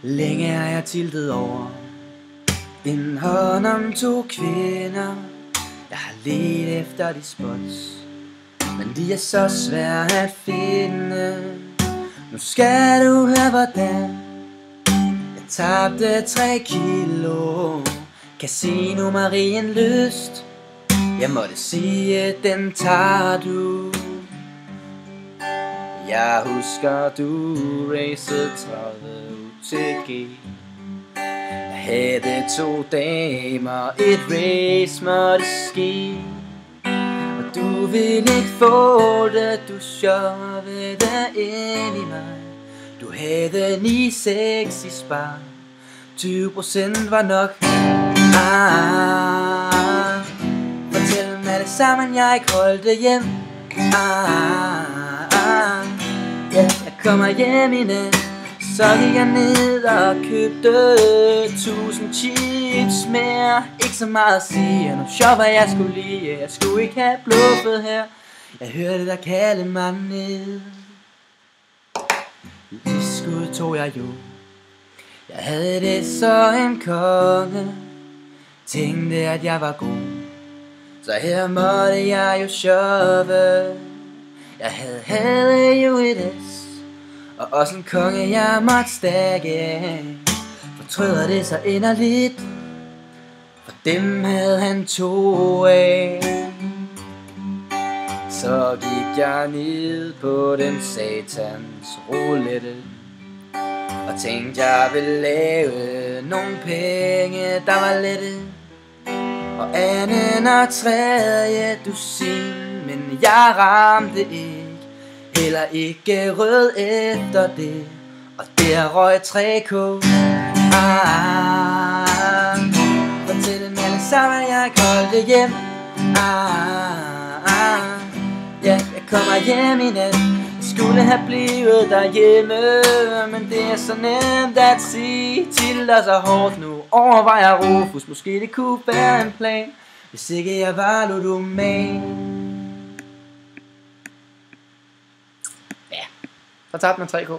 Længe har jeg tiltet over en hånd om to kvinder. Jeg har ledt efter de spots, men de er så svære at finde. Nu skal du høre hvordan jeg tabte 3 kilo. Casino Marien Lyst, jeg måtte sige den tager du. Jeg husker du racede 30 UTG. Jeg havde 2 damer, et race måtte ske. Og du ville ikke få det, du shovede ind i mig. Du havde 9,6 i spar, 20% var nok. Fortæl dem alle sammen, jeg ikke holdt det hjem. Jeg kommer hjem i nat. Så gik jeg ned og købte 1000 chips mere. Ikke så meget at sige, nu shopper jeg skulle lige. Jeg skulle ikke have bluffet her. Jeg hørte dig kalde mig ned. I skud tog jeg jo. Jeg havde det så en konge. Tænkte at jeg var god, så her måtte jeg jo shoppe. Jeg havde jo et S, og også en konge jeg måtte stakke. Fortryder det så inderligt, for dem havde han 2 af. Så gik jeg ned på den satans roulette og tænkte jeg ville lave nogle penge der var lette. Og anden og tredje dusin, men jeg ramte ikke, heller ikke rød efter det. Og der røg 3K. Fortæl dem alle sammen, jeg ikke holdt det hjem. Ja, jeg kommer hjem i nat. Jeg skulle have blivet derhjemme, men det er så nemt at sige. Til dig så hårdt nu, overvejer Rufus. Måske det kunne være en plan, hvis ikke jeg var ludoman. Ja, så tabte man 3K.